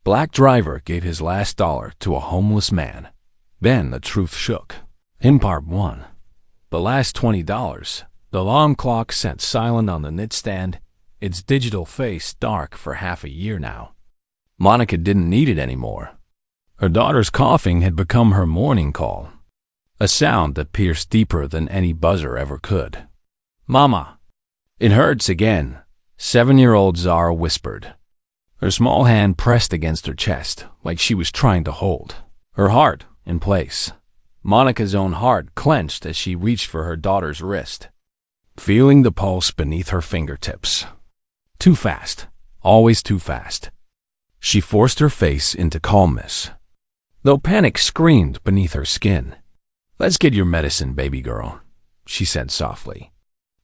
Black driver gave his last dollar to a homeless man. Then the truth shook. In part 1, the last $20. The alarm clock sat silent on the nightstand, its digital face dark for half a year now. Monica didn't need it anymore. Her daughter's coughing had become her morning call, a sound that pierced deeper than any buzzer ever could. "Mama, it hurts again," 7-year-old Zara whispered. Her small hand pressed against her chest like she was trying to hold her heart in place. Monica's own heart clenched as she reached for her daughter's wrist, feeling the pulse beneath her fingertips. Too fast, always too fast. She forced her face into calmness, though panic screamed beneath her skin. "Let's get your medicine, baby girl," she said softly,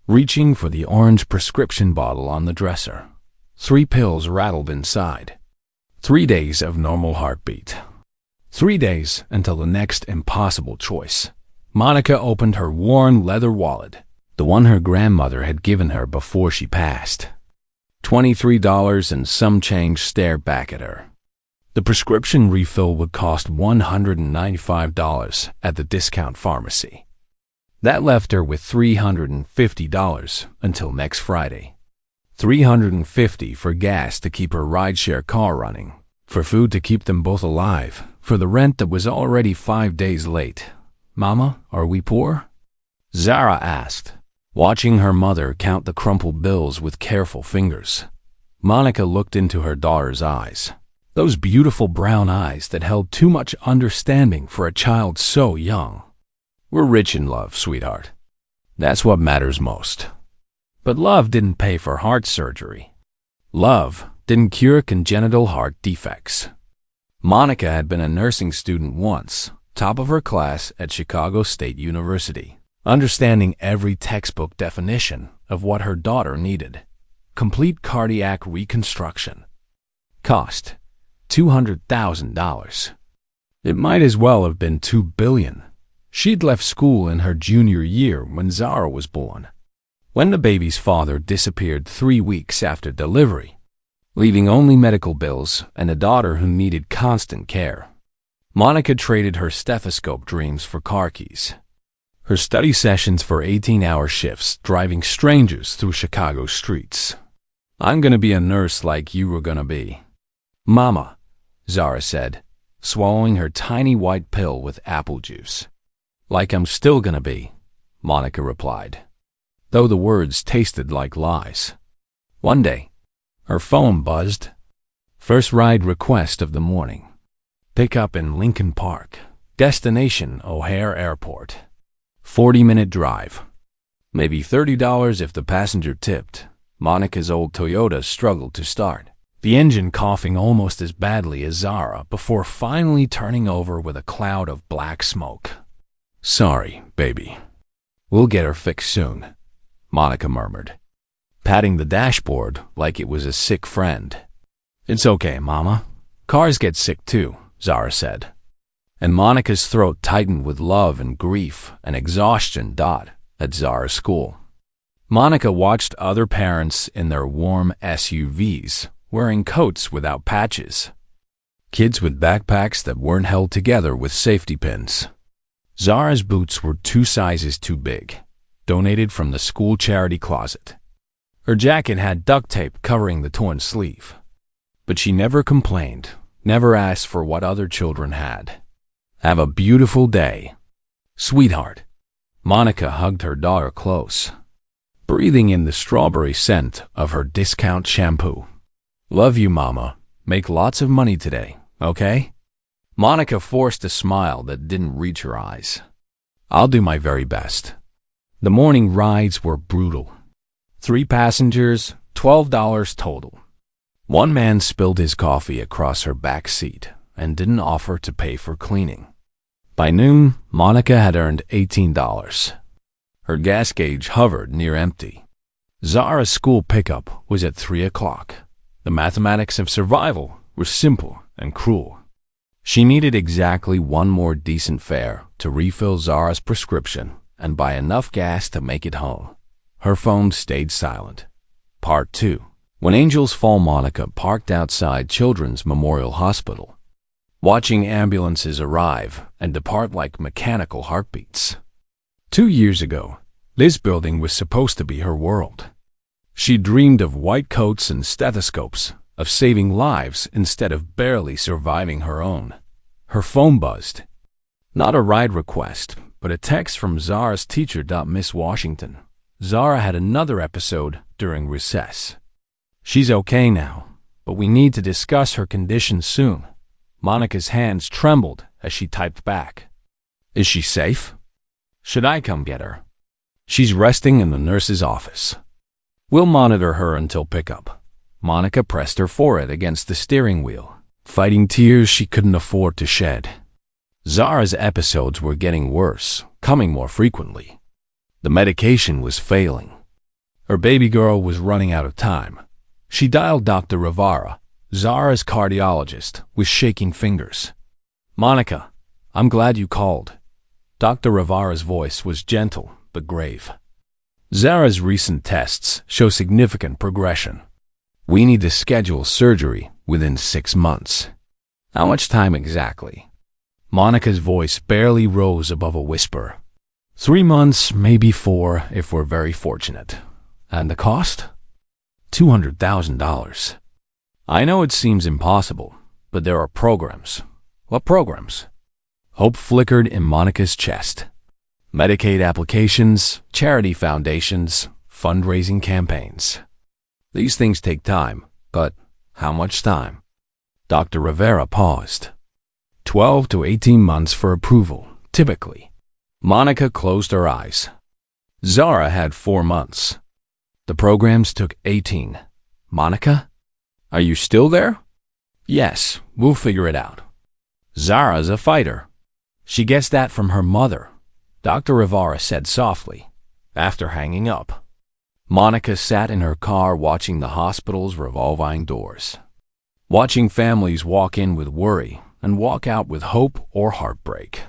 reaching for the orange prescription bottle on the dresser. 3 pills rattled inside. 3 days of normal heartbeat. 3 days until the next impossible choice. Monica opened her worn leather wallet, the one her grandmother had given her before she passed. $23 and some change stared back at her. The prescription refill would cost $195 at the discount pharmacy. That left her with $350 until next Friday. $350 for gas to keep her rideshare car running, for food to keep them both alive, for the rent that was already 5 days late. "Mama, are we poor?" Zara asked, watching her mother count the crumpled bills with careful fingers. Monica looked into her daughter's eyes, those beautiful brown eyes that held too much understanding for a child so young. "We're rich in love, sweetheart. That's what matters most." But love didn't pay for heart surgery. Love didn't cure congenital heart defects. Monica had been a nursing student once, top of her class at Chicago State University, understanding every textbook definition of what her daughter needed. Complete cardiac reconstruction. Cost $200,000. It might as well have been $2 billion. She'd left school in her junior year when Zara was born, when the baby's father disappeared 3 weeks after delivery, leaving only medical bills and a daughter who needed constant care. Monica traded her stethoscope dreams for car keys, her study sessions for 18-hour shifts driving strangers through Chicago streets. "I'm gonna be a nurse like you were gonna be." "Mama," Zara said, swallowing her tiny white pill with apple juice. "Like I'm still gonna be," Monica replied, though the words tasted like lies. One day, her phone buzzed. First ride request of the morning. Pick up in Lincoln Park. Destination O'Hare Airport. 40-minute drive. Maybe $30 if the passenger tipped. Monica's old Toyota struggled to start, the engine coughing almost as badly as Zara before finally turning over with a cloud of black smoke. "Sorry, baby. We'll get her fixed soon," Monica murmured, patting the dashboard like it was a sick friend. "It's okay, Mama. Cars get sick too," Zara said. And Monica's throat tightened with love and grief and exhaustion. At Zara's school, Monica watched other parents in their warm SUVs wearing coats without patches. Kids with backpacks that weren't held together with safety pins. Zara's boots were 2 sizes too big, donated from the school charity closet. Her jacket had duct tape covering the torn sleeve. But she never complained, never asked for what other children had. "Have a beautiful day, sweetheart." Monica hugged her daughter close, breathing in the strawberry scent of her discount shampoo. "Love you, Mama. Make lots of money today, okay?" Monica forced a smile that didn't reach her eyes. "I'll do my very best." The morning rides were brutal. 3 passengers, $12 total. One man spilled his coffee across her back seat and didn't offer to pay for cleaning. By noon, Monica had earned $18. Her gas gauge hovered near empty. Zara's school pickup was at 3 o'clock. The mathematics of survival were simple and cruel. She needed exactly one more decent fare to refill Zara's prescription and buy enough gas to make it home. Her phone stayed silent. Part 2. When angels fall, Monica parked outside Children's Memorial Hospital, watching ambulances arrive and depart like mechanical heartbeats. 2 years ago, this building was supposed to be her world. She dreamed of white coats and stethoscopes, of saving lives instead of barely surviving her own. Her phone buzzed. Not a ride request, but a text from Zara's teacher. Miss Washington. Zara had another episode during recess. She's okay now, but we need to discuss her condition soon. Monica's hands trembled as she typed back. Is she safe? Should I come get her? She's resting in the nurse's office. We'll monitor her until pickup. Monica pressed her forehead against the steering wheel, fighting tears she couldn't afford to shed. Zara's episodes were getting worse, coming more frequently. The medication was failing. Her baby girl was running out of time. She dialed Dr. Rivera, Zara's cardiologist, with shaking fingers. Monica, I'm glad you called. Dr. Rivera's voice was gentle but grave. Zara's recent tests show significant progression. We need to schedule surgery within 6 months. How much time exactly? Monica's voice barely rose above a whisper. 3 months, maybe 4 if we're very fortunate. And the cost? $200,000. I know it seems impossible, but there are programs. What programs? Hope flickered in Monica's chest. Medicaid applications, charity foundations, fundraising campaigns. These things take time, but how much time? Dr. Rivera paused. 12 to 18 months for approval, typically. Monica closed her eyes. Zara had 4 months. The programs took 18. Monica? Are you still there? Yes, we'll figure it out. Zara's a fighter. She gets that from her mother, Dr. Rivera said softly, after hanging up. Monica sat in her car watching the hospital's revolving doors, watching families walk in with worry and walk out with hope or heartbreak.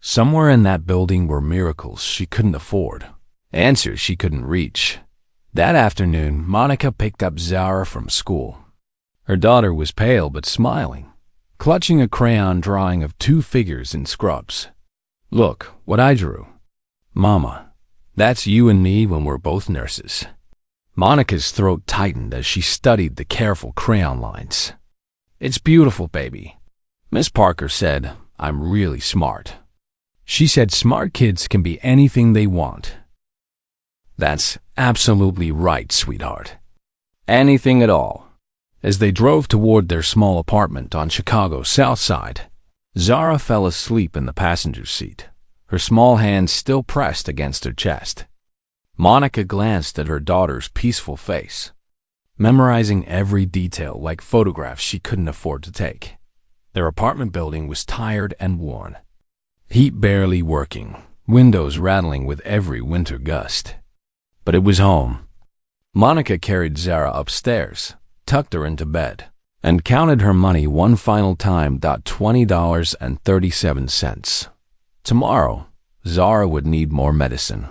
Somewhere in that building were miracles she couldn't afford, answers she couldn't reach. That afternoon, Monica picked up Zara from school. Her daughter was pale but smiling, clutching a crayon drawing of 2 figures in scrubs. Look, what I drew. Mama, that's you and me when we're both nurses. Monica's throat tightened as she studied the careful crayon lines. It's beautiful, baby. Miss Parker said, I'm really smart. She said smart kids can be anything they want. That's absolutely right, sweetheart. Anything at all. As they drove toward their small apartment on Chicago's South Side, Zara fell asleep in the passenger seat, her small hands still pressed against her chest. Monica glanced at her daughter's peaceful face, memorizing every detail like photographs she couldn't afford to take. Their apartment building was tired and worn, heat barely working, windows rattling with every winter gust. But it was home. Monica carried Zara upstairs, tucked her into bed, and counted her money one final time. $20.37. Tomorrow, Zara would need more medicine.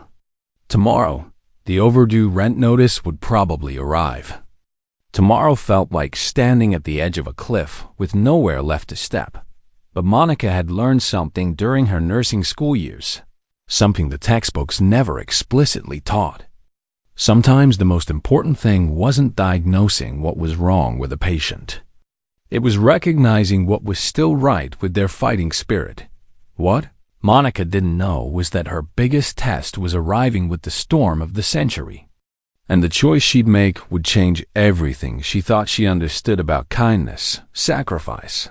Tomorrow, the overdue rent notice would probably arrive. Tomorrow felt like standing at the edge of a cliff with nowhere left to step. But Monica had learned something during her nursing school years, something the textbooks never explicitly taught. Sometimes the most important thing wasn't diagnosing what was wrong with a patient. It was recognizing what was still right with their fighting spirit. What Monica didn't know was that her biggest test was arriving with the storm of the century. And the choice she'd make would change everything she thought she understood about kindness, sacrifice,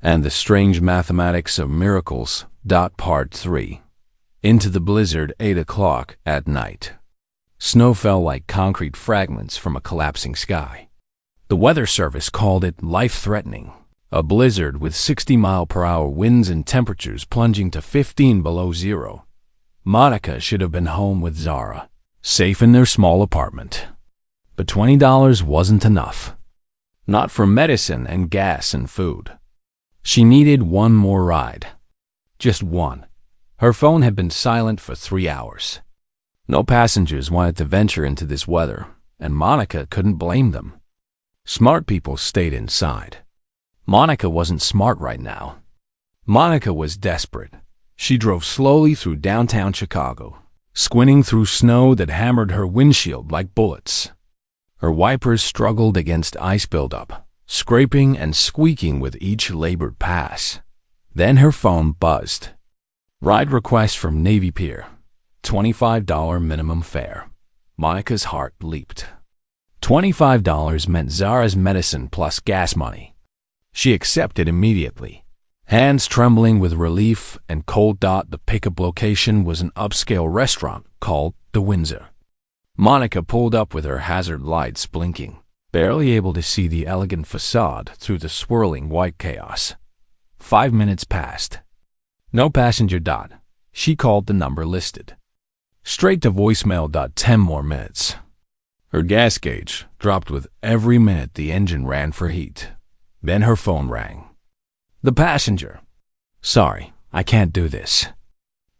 and the strange mathematics of miracles. Part 3. Into the blizzard, 8 o'clock at night. Snow fell like concrete fragments from a collapsing sky. The weather service called it life-threatening, a blizzard with 60-mile-per-hour winds and temperatures plunging to 15 below zero. Monica should have been home with Zara, safe in their small apartment. But $20 wasn't enough. Not for medicine and gas and food. She needed one more ride. Just one. Her phone had been silent for 3 hours. No passengers wanted to venture into this weather, and Monica couldn't blame them. Smart people stayed inside. Monica wasn't smart right now. Monica was desperate. She drove slowly through downtown Chicago, squinting through snow that hammered her windshield like bullets. Her wipers struggled against ice buildup, scraping and squeaking with each labored pass. Then her phone buzzed. Ride request from Navy Pier. $25 minimum fare. Monica's heart leaped. $25 meant Zara's medicine plus gas money. She accepted immediately. Hands trembling with relief and cold. The pickup location was an upscale restaurant called The Windsor. Monica pulled up with her hazard lights blinking, barely able to see the elegant facade through the swirling white chaos. 5 minutes passed. No passenger. She called the number listed. Straight to voicemail. 10 more minutes. Her gas gauge dropped with every minute the engine ran for heat. Then her phone rang. The passenger. Sorry, I can't do this.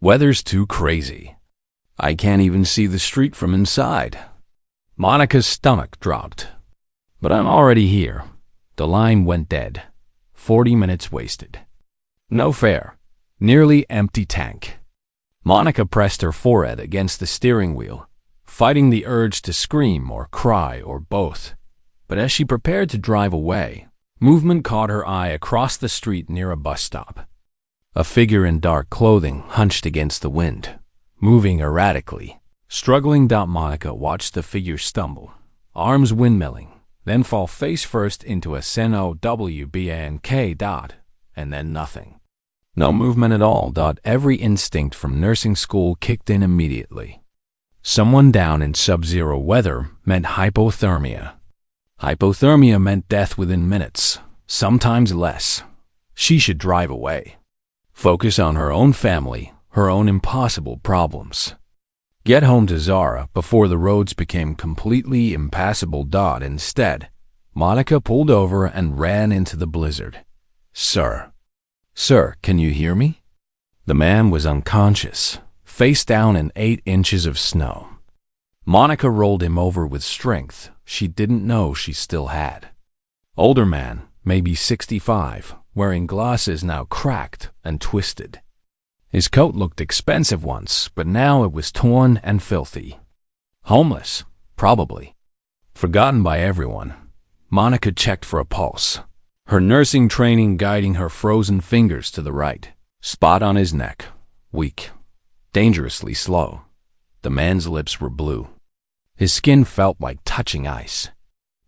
Weather's too crazy. I can't even see the street from inside. Monica's stomach dropped. But I'm already here. The line went dead. 40 minutes wasted. No fare. Nearly empty tank. Monica pressed her forehead against the steering wheel, fighting the urge to scream or cry or both. But as she prepared to drive away, movement caught her eye across the street near a bus stop. A figure in dark clothing hunched against the wind, moving erratically. Struggling. Monica watched the figure stumble, arms windmilling, then fall face first into a SNOWBANK. And then nothing. No movement at all. Every instinct from nursing school kicked in immediately. Someone down in sub-zero weather meant hypothermia. Hypothermia meant death within minutes, sometimes less. She should drive away. Focus on her own family, her own impossible problems. Get home to Zara before the roads became completely impassable. Instead, Monica pulled over and ran into the blizzard. Sir, can you hear me? The man was unconscious, face down in 8 inches of snow. Monica rolled him over with strength she didn't know she still had. Older man, maybe 65, wearing glasses now cracked and twisted. His coat looked expensive once, but now it was torn and filthy. Homeless, probably. Forgotten by everyone. Monica checked for a pulse, her nursing training guiding her frozen fingers to the right. Spot on his neck. Weak. Dangerously slow. The man's lips were blue. His skin felt like touching ice.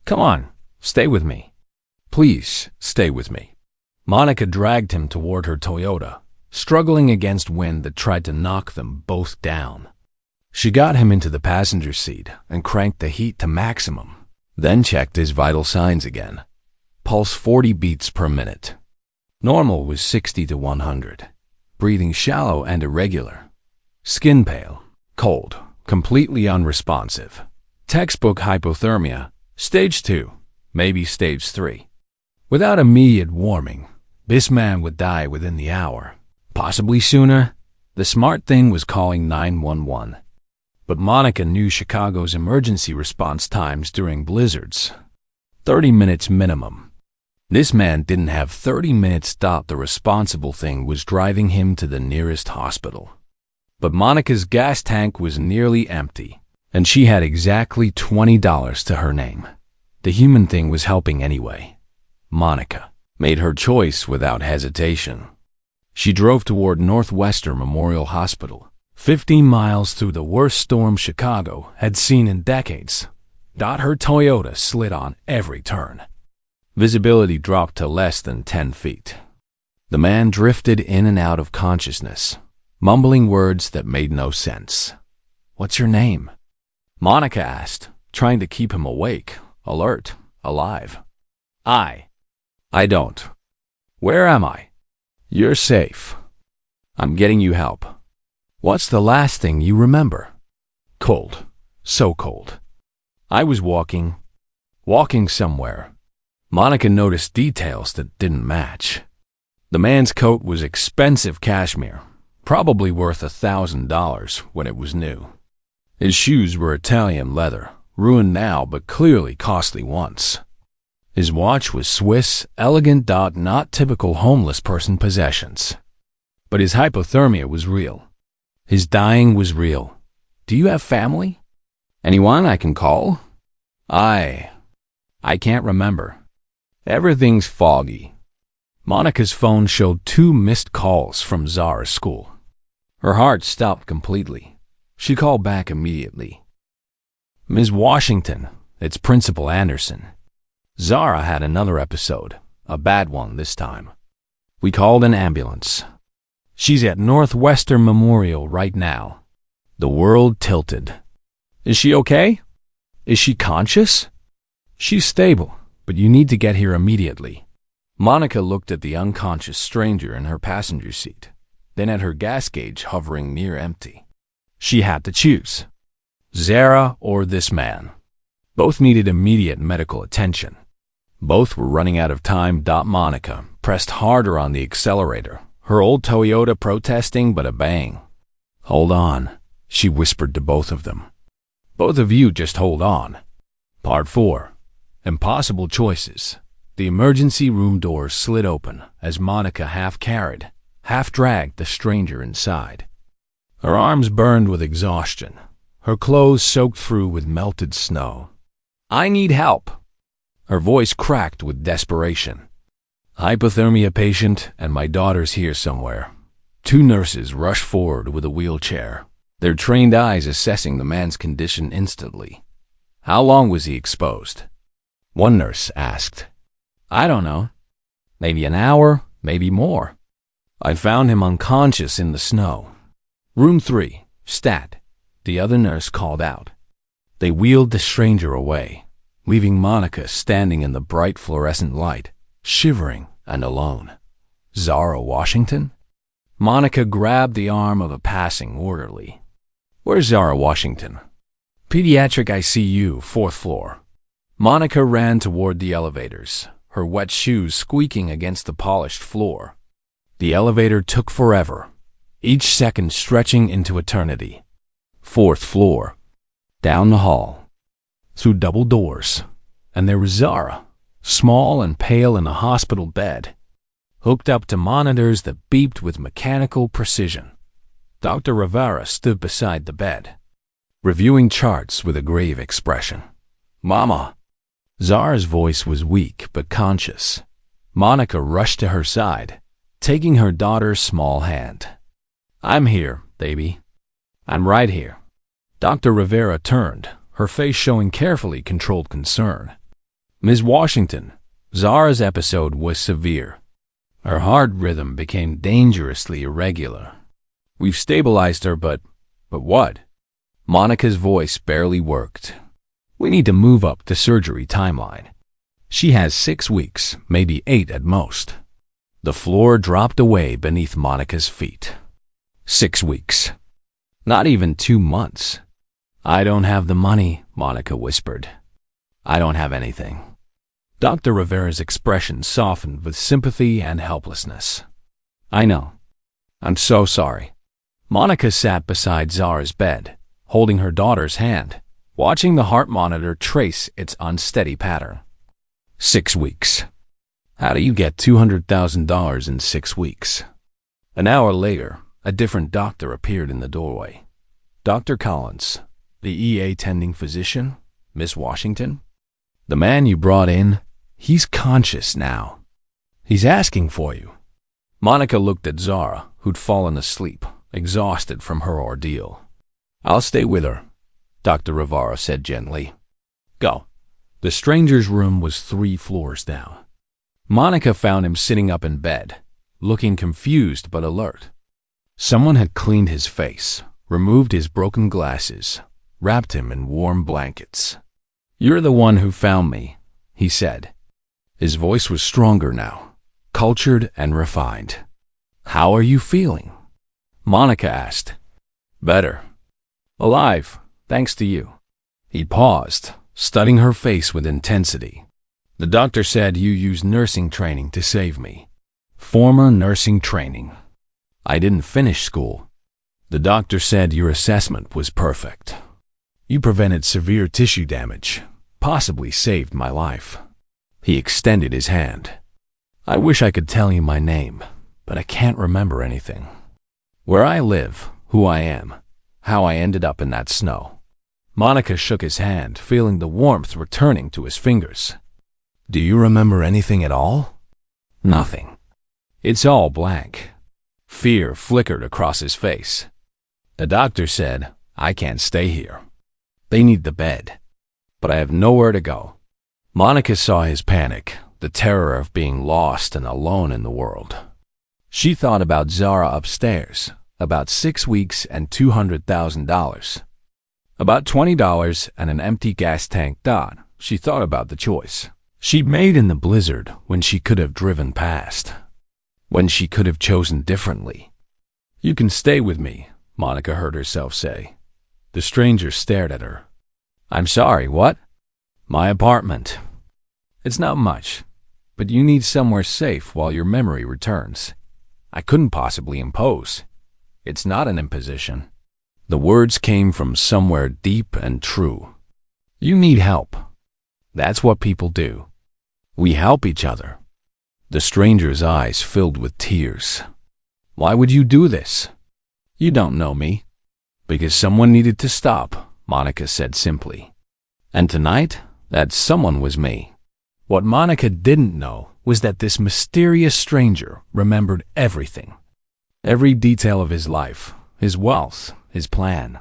Come on, stay with me. Please, stay with me. Monica dragged him toward her Toyota, struggling against wind that tried to knock them both down. She got him into the passenger seat and cranked the heat to maximum, then checked his vital signs again. Pulse 40 beats per minute. Normal was 60 to 100. Breathing shallow and irregular. Skin pale, cold, completely unresponsive. Textbook hypothermia, stage 2, maybe stage 3. Without immediate warming, this man would die within the hour. Possibly sooner. The smart thing was calling 911. But Monica knew Chicago's emergency response times during blizzards. 30 minutes minimum. This man didn't have 30 minutes. The responsible thing was driving him to the nearest hospital. But Monica's gas tank was nearly empty, and she had exactly $20 to her name. The human thing was helping anyway. Monica made her choice without hesitation. She drove toward Northwestern Memorial Hospital, 15 miles through the worst storm Chicago had seen in decades. Her Toyota slid on every turn. Visibility dropped to less than 10 feet. The man drifted in and out of consciousness, mumbling words that made no sense. What's your name? Monica asked, trying to keep him awake, alert, alive. I don't. Where am I? You're safe. I'm getting you help. What's the last thing you remember? Cold. So cold. I was walking somewhere. Monica noticed details that didn't match. The man's coat was expensive cashmere, probably worth $1,000 when it was new. His shoes were Italian leather, ruined now but clearly costly once. His watch was Swiss, elegant, not typical homeless person possessions. But his hypothermia was real. His dying was real. Do you have family? Anyone I can call? I can't remember. Everything's foggy. Monica's phone showed 2 missed calls from Zara's school. Her heart stopped completely. She called back immediately. Ms. Washington, it's Principal Anderson. Zara had another episode, a bad one this time. We called an ambulance. She's at Northwestern Memorial right now. The world tilted. Is she okay? Is she conscious? She's stable, but you need to get here immediately. Monica looked at the unconscious stranger in her passenger seat, then at her gas gauge hovering near empty. She had to choose. Zara or this man. Both needed immediate medical attention. Both were running out of time. Monica pressed harder on the accelerator, her old Toyota protesting but obeying. Hold on, she whispered to both of them. Both of you just hold on. Part 4. Impossible choices. The emergency room door slid open as Monica half-carried, half-dragged the stranger inside. Her arms burned with exhaustion, her clothes soaked through with melted snow. I need help. Her voice cracked with desperation. Hypothermia patient, and my daughter's here somewhere. 2 nurses rushed forward with a wheelchair, their trained eyes assessing the man's condition instantly. How long was he exposed? One nurse asked. I don't know. Maybe an hour, maybe more. I found him unconscious in the snow. Room 3, stat, the other nurse called out. They wheeled the stranger away, leaving Monica standing in the bright fluorescent light, shivering and alone. Zara Washington? Monica grabbed the arm of a passing orderly. Where's Zara Washington? Pediatric ICU, 4th floor. Monica ran toward the elevators, her wet shoes squeaking against the polished floor. The elevator took forever, each second stretching into eternity. 4th floor. Down the hall. Through double doors. And there was Zara, small and pale in a hospital bed, hooked up to monitors that beeped with mechanical precision. Dr. Rivera stood beside the bed, reviewing charts with a grave expression. Mama. Zara's voice was weak but conscious. Monica rushed to her side, taking her daughter's small hand. I'm here, baby. I'm right here. Dr. Rivera turned, her face showing carefully controlled concern. Ms. Washington, Zara's episode was severe. Her heart rhythm became dangerously irregular. We've stabilized her, but what? Monica's voice barely worked. We need to move up the surgery timeline. She has 6 weeks, maybe 8 at most. The floor dropped away beneath Monica's feet. 6 weeks. Not even 2 months. I don't have the money, Monica whispered. I don't have anything. Dr. Rivera's expression softened with sympathy and helplessness. I know. I'm so sorry. Monica sat beside Zara's bed, holding her daughter's hand, watching the heart monitor trace its unsteady pattern. 6 weeks. How do you get $200,000 in 6 weeks? An hour later, a different doctor appeared in the doorway. Dr. Collins, the EA tending physician, Miss Washington. The man you brought in, he's conscious now. He's asking for you. Monica looked at Zara, who'd fallen asleep, exhausted from her ordeal. I'll stay with her, Dr. Rivera said gently. Go. The stranger's room was 3 floors down. Monica found him sitting up in bed, looking confused but alert. Someone had cleaned his face, removed his broken glasses, wrapped him in warm blankets. You're the one who found me, he said. His voice was stronger now, cultured and refined. How are you feeling? Monica asked. Better. Alive, thanks to you. He paused, studying her face with intensity. The doctor said you used nursing training to save me. Former nursing training. I didn't finish school. The doctor said your assessment was perfect. You prevented severe tissue damage, possibly saved my life. He extended his hand. I wish I could tell you my name, but I can't remember anything. Where I live, who I am, how I ended up in that snow. Monica shook his hand, feeling the warmth returning to his fingers. Do you remember anything at all? Nothing. It's all blank. Fear flickered across his face. The doctor said, I can't stay here. They need the bed. But I have nowhere to go. Monica saw his panic, the terror of being lost and alone in the world. She thought about Zara upstairs, about 6 weeks and $200,000. About $20 and an empty gas tank. She thought about the choice she'd made in the blizzard when she could have driven past, when she could have chosen differently. You can stay with me, Monica heard herself say. The stranger stared at her. I'm sorry, what? My apartment. It's not much, but you need somewhere safe while your memory returns. I couldn't possibly impose. It's not an imposition. The words came from somewhere deep and true. You need help. That's what people do. We help each other. The stranger's eyes filled with tears. Why would you do this? You don't know me. Because someone needed to stop, Monica said simply. And tonight, that someone was me. What Monica didn't know was that this mysterious stranger remembered everything. Every detail of his life, his wealth, his plan.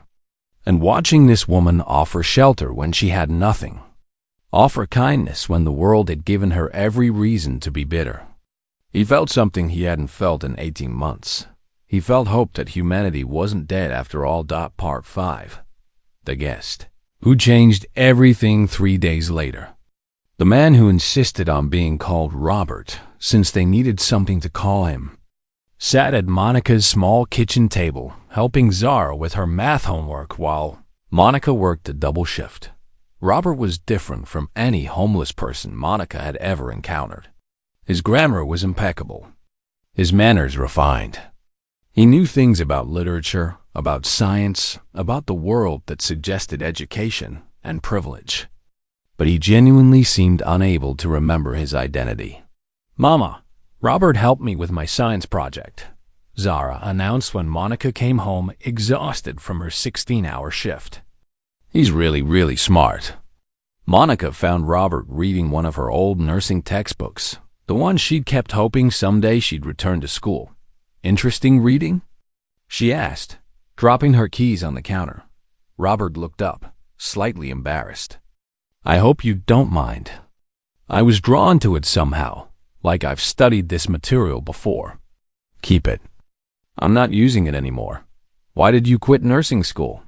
And watching this woman offer shelter when she had nothing, offer kindness when the world had given her every reason to be bitter. He felt something he hadn't felt in 18 months. He felt hope that humanity wasn't dead after all. Part 5. The guest, who changed everything 3 days later. The man who insisted on being called Robert, since they needed something to call him, sat at Monica's small kitchen table, helping Zara with her math homework while Monica worked a double shift. Robert was different from any homeless person Monica had ever encountered. His grammar was impeccable. His manners refined. He knew things about literature, about science, about the world that suggested education and privilege. But he genuinely seemed unable to remember his identity. Mama, Robert helped me with my science project, Zara announced when Monica came home exhausted from her 16-hour shift. He's really smart. Monica found Robert reading one of her old nursing textbooks, the one she'd kept hoping someday she'd return to school. Interesting reading? She asked, dropping her keys on the counter. Robert looked up, slightly embarrassed. I hope you don't mind. I was drawn to it somehow, like I've studied this material before. Keep it. I'm not using it anymore. Why did you quit nursing school?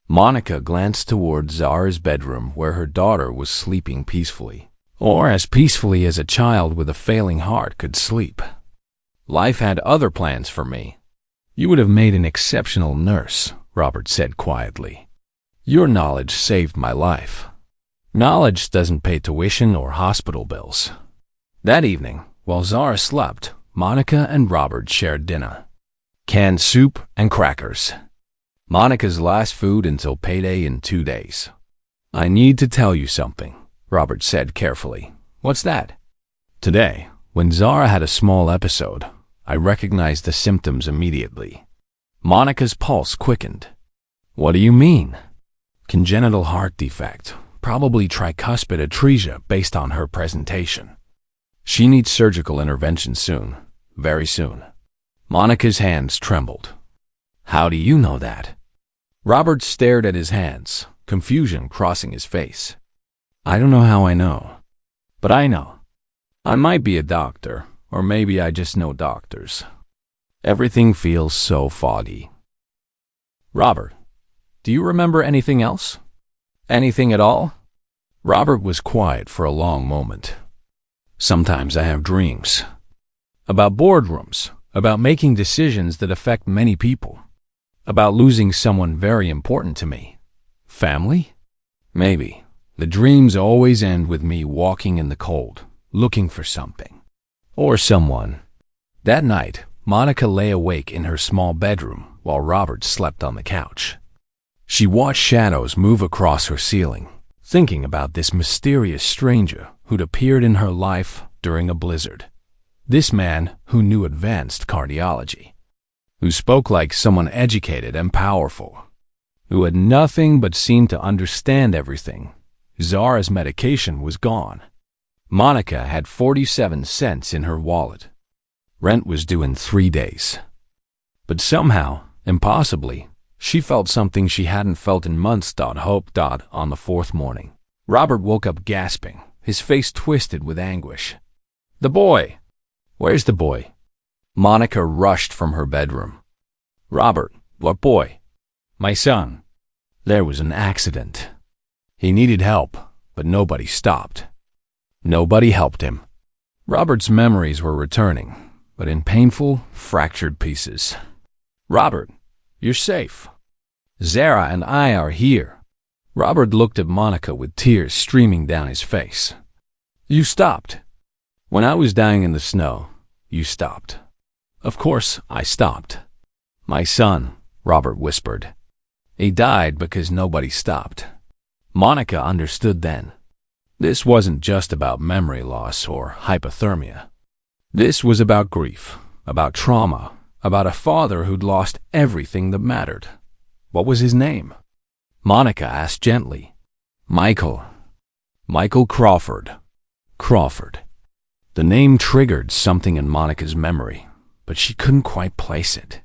Monica glanced toward Zara's bedroom where her daughter was sleeping peacefully, or as peacefully as a child with a failing heart could sleep. Life had other plans for me. You would have made an exceptional nurse, Robert said quietly. Your knowledge saved my life. Knowledge doesn't pay tuition or hospital bills. That evening, while Zara slept, Monica and Robert shared dinner. Canned soup and crackers. Monica's last food until payday in 2 days. I need to tell you something, Robert said carefully. What's that? Today, when Zara had a small episode, I recognized the symptoms immediately. Monica's pulse quickened. What do you mean? Congenital heart defect, probably tricuspid atresia based on her presentation. She needs surgical intervention soon, very soon. Monica's hands trembled. How do you know that? Robert stared at his hands, confusion crossing his face. I don't know how I know, but I know. I might be a doctor, or maybe I just know doctors. Everything feels so foggy. Robert, do you remember anything else? Anything at all? Robert was quiet for a long moment. Sometimes I have dreams. About boardrooms, about making decisions that affect many people. About losing someone very important to me. Family? Maybe. The dreams always end with me walking in the cold, looking for something. Or someone. That night, Monica lay awake in her small bedroom while Robert slept on the couch. She watched shadows move across her ceiling, thinking about this mysterious stranger who'd appeared in her life during a blizzard. This man who knew advanced cardiology, who spoke like someone educated and powerful, who had nothing but seemed to understand everything. Zara's medication was gone. Monica had 47 cents in her wallet. Rent was due in 3 days. But somehow, impossibly, she felt something she hadn't felt in months. Hope. On the fourth morning, Robert woke up gasping, his face twisted with anguish. The boy! Where's the boy? Monica rushed from her bedroom. Robert, what boy? My son. There was an accident. He needed help, but nobody stopped. Nobody helped him. Robert's memories were returning, but in painful, fractured pieces. Robert, you're safe. Zara and I are here. Robert looked at Monica with tears streaming down his face. You stopped. When I was dying in the snow, you stopped. Of course, I stopped. My son, Robert whispered. He died because nobody stopped. Monica understood then. This wasn't just about memory loss or hypothermia. This was about grief, about trauma, about a father who'd lost everything that mattered. What was his name? Monica asked gently. Michael. Michael Crawford. Crawford. The name triggered something in Monica's memory, but she couldn't quite place it.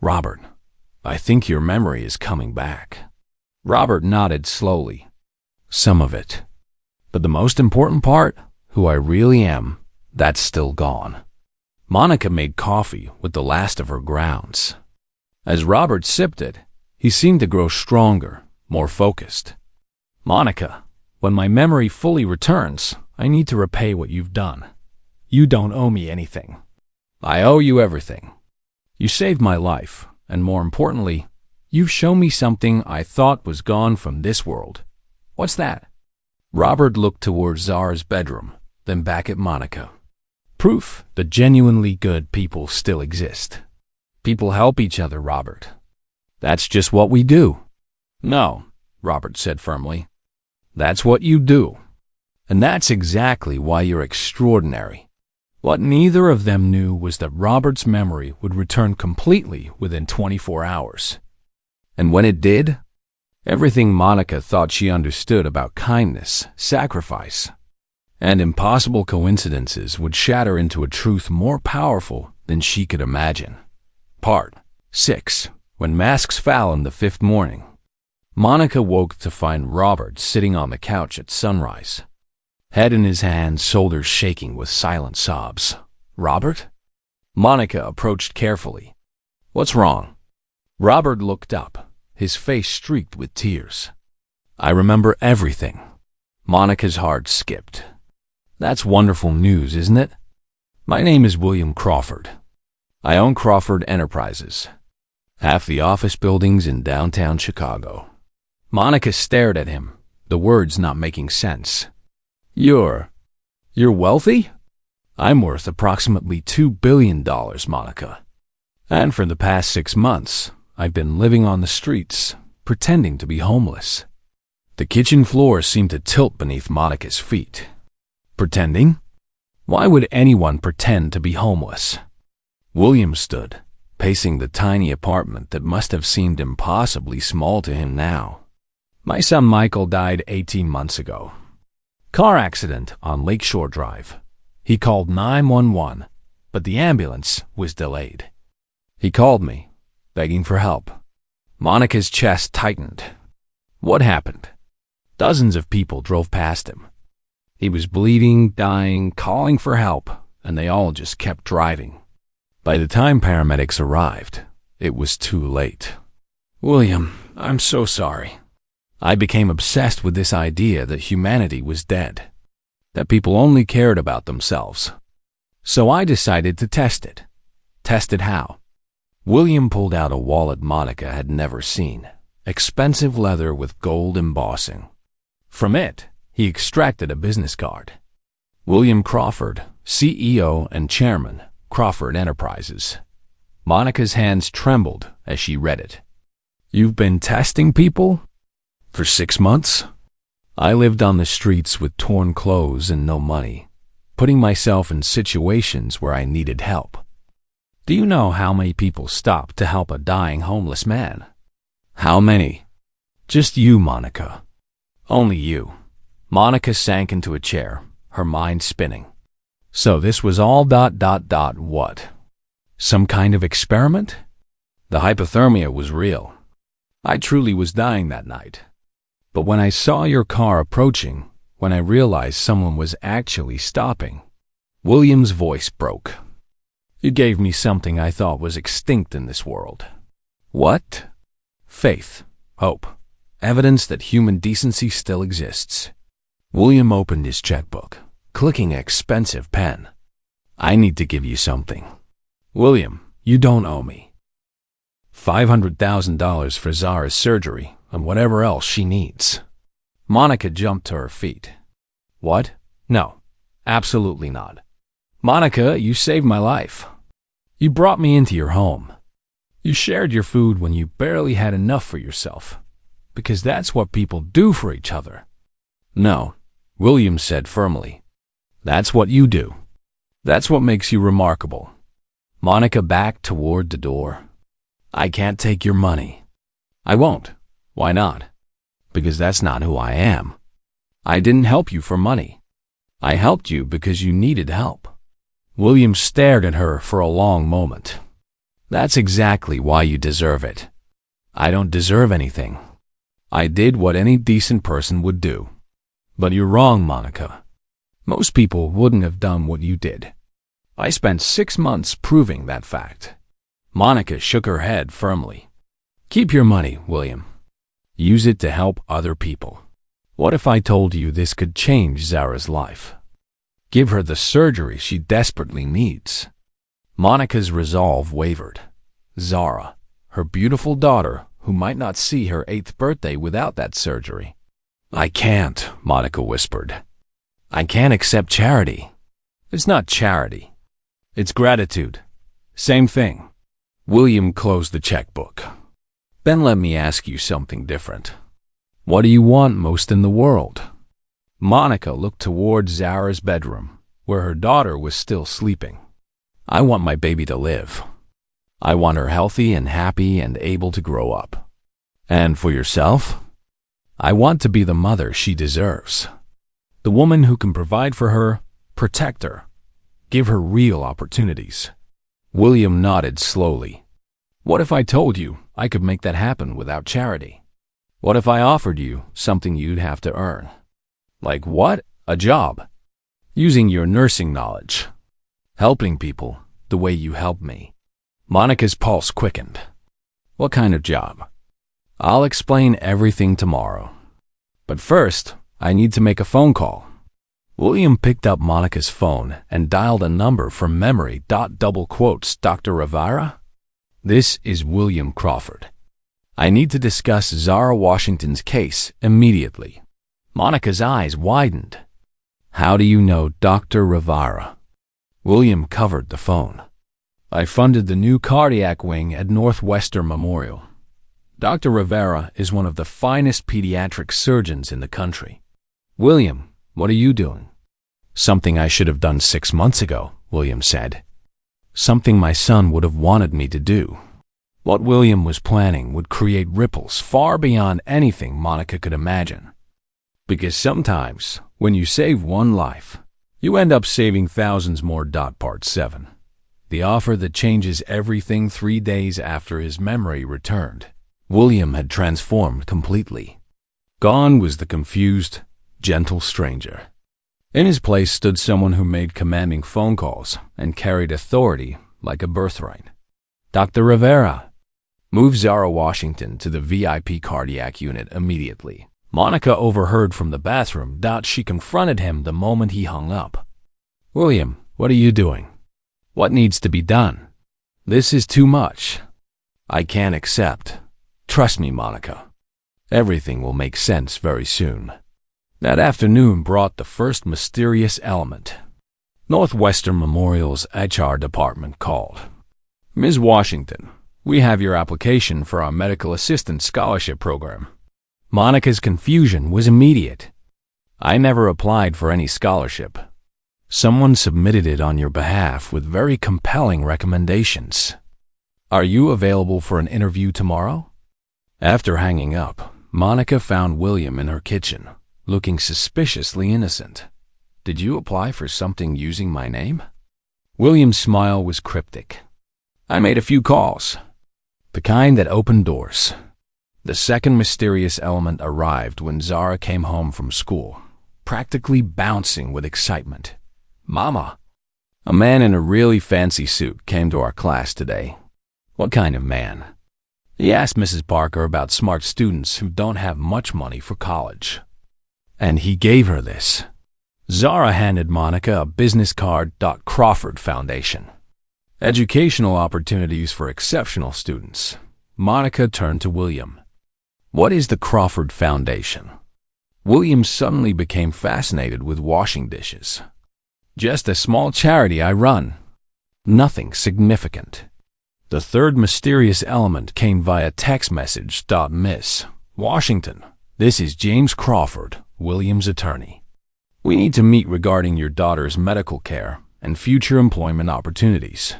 Robert, I think your memory is coming back. Robert nodded slowly. Some of it. But the most important part, who I really am, that's still gone. Monica made coffee with the last of her grounds. As Robert sipped it, he seemed to grow stronger, more focused. Monica, when my memory fully returns, I need to repay what you've done. You don't owe me anything. I owe you everything. You saved my life, and more importantly, you've shown me something I thought was gone from this world. What's that? Robert looked towards Zara's bedroom, then back at Monica. Proof that genuinely good people still exist. People help each other, Robert. That's just what we do. No, Robert said firmly. That's what you do. And that's exactly why you're extraordinary. What neither of them knew was that Robert's memory would return completely within 24 hours. And when it did, everything Monica thought she understood about kindness, sacrifice, and impossible coincidences would shatter into a truth more powerful than she could imagine. Part 6. When masks fell in the fifth morning, Monica woke to find Robert sitting on the couch at sunrise. Head in his hands, shoulders shaking with silent sobs. Robert? Monica approached carefully. What's wrong? Robert looked up, his face streaked with tears. I remember everything. Monica's heart skipped. That's wonderful news, isn't it? My name is William Crawford. I own Crawford Enterprises, half the office buildings in downtown Chicago. Monica stared at him, the words not making sense. You're wealthy? I'm worth approximately $2 billion, Monica. And for the past 6 months, I've been living on the streets, pretending to be homeless. The kitchen floor seemed to tilt beneath Monica's feet. Pretending? Why would anyone pretend to be homeless? William stood, pacing the tiny apartment that must have seemed impossibly small to him now. My son Michael died 18 months ago. Car accident on Lakeshore Drive. He called 911, but the ambulance was delayed. He called me, begging for help. Monica's chest tightened. What happened? Dozens of people drove past him. He was bleeding, dying, calling for help, and they all just kept driving. By the time paramedics arrived, it was too late. William, I'm so sorry. I became obsessed with this idea that humanity was dead, that people only cared about themselves. So I decided to test it. Test it how? William pulled out a wallet Monica had never seen, expensive leather with gold embossing. From it, he extracted a business card. William Crawford, CEO and Chairman, Crawford Enterprises. Monica's hands trembled as she read it. You've been testing people? For 6 months? I lived on the streets with torn clothes and no money, putting myself in situations where I needed help. Do you know how many people stopped to help a dying homeless man? How many? Just you, Monica. Only you. Monica sank into a chair, her mind spinning. So this was all what? Some kind of experiment? The hypothermia was real. I truly was dying that night. But when I saw your car approaching, when I realized someone was actually stopping, William's voice broke. You gave me something I thought was extinct in this world. What? Faith, hope, evidence that human decency still exists. William opened his checkbook, clicking an expensive pen. I need to give you something. William, you don't owe me. $500,000 for Zara's surgery and whatever else she needs. Monica jumped to her feet. What? No, absolutely not. Monica, you saved my life. You brought me into your home. You shared your food when you barely had enough for yourself, because that's what people do for each other. No, William said firmly. That's what you do. That's what makes you remarkable. Monica backed toward the door. I can't take your money. I won't. Why not? Because that's not who I am. I didn't help you for money. I helped you because you needed help. William stared at her for a long moment. That's exactly why you deserve it. I don't deserve anything. I did what any decent person would do. But you're wrong, Monica. Most people wouldn't have done what you did. I spent 6 months proving that fact. Monica shook her head firmly. Keep your money, William. Use it to help other people. What if I told you this could change Zara's life? Give her the surgery she desperately needs. Monica's resolve wavered. Zara, her beautiful daughter, who might not see her 8th birthday without that surgery. I can't, Monica whispered. I can't accept charity. It's not charity. It's gratitude. Same thing. William closed the checkbook. Then let me ask you something different. What do you want most in the world? Monica looked toward Zara's bedroom, where her daughter was still sleeping. I want my baby to live. I want her healthy and happy and able to grow up. And for yourself? I want to be the mother she deserves. The woman who can provide for her, protect her, give her real opportunities. William nodded slowly. What if I told you I could make that happen without charity? What if I offered you something you'd have to earn? Like what? A job. Using your nursing knowledge. Helping people the way you helped me. Monica's pulse quickened. What kind of job? I'll explain everything tomorrow. But first, I need to make a phone call. William picked up Monica's phone and dialed a number from memory. Double quotes, Dr. Rivera? This is William Crawford. I need to discuss Zara Washington's case immediately. Monica's eyes widened. How do you know Dr. Rivera? William covered the phone. I funded the new cardiac wing at Northwestern Memorial. Dr. Rivera is one of the finest pediatric surgeons in the country. William, what are you doing? Something I should have done 6 months ago, William said. Something my son would have wanted me to do. What William was planning would create ripples far beyond anything Monica could imagine. Because sometimes, when you save one life, you end up saving thousands more. Part 7. The offer that changes everything. 3 days after his memory returned, William had transformed completely. Gone was the confused, gentle stranger. In his place stood someone who made commanding phone calls and carried authority like a birthright. Dr. Rivera, move Zara Washington to the VIP cardiac unit immediately. Monica overheard from the bathroom. She confronted him the moment he hung up. William, what are you doing? What needs to be done? This is too much. I can't accept. Trust me, Monica. Everything will make sense very soon. That afternoon brought the first mysterious element. Northwestern Memorial's HR department called. Ms. Washington, We have your application for our medical assistant scholarship program. Monica's confusion was immediate. I never applied for any scholarship. Someone submitted it on your behalf with very compelling recommendations. Are you available for an interview tomorrow? After hanging up, Monica found William in her kitchen, looking suspiciously innocent. Did you apply for something using my name? William's smile was cryptic. I made a few calls. The kind that opened doors. The second mysterious element arrived when Zara came home from school, practically bouncing with excitement. Mama! A man in a really fancy suit came to our class today. What kind of man? He asked Mrs. Parker about smart students who don't have much money for college. And he gave her this. Zara handed Monica a business card. Crawford Foundation. Educational opportunities for exceptional students. Monica turned to William. What is the Crawford Foundation? William suddenly became fascinated with washing dishes. Just a small charity I run. Nothing significant. The third mysterious element came via text message. Miss Washington, this is James Crawford, William's attorney. We need to meet regarding your daughter's medical care and future employment opportunities.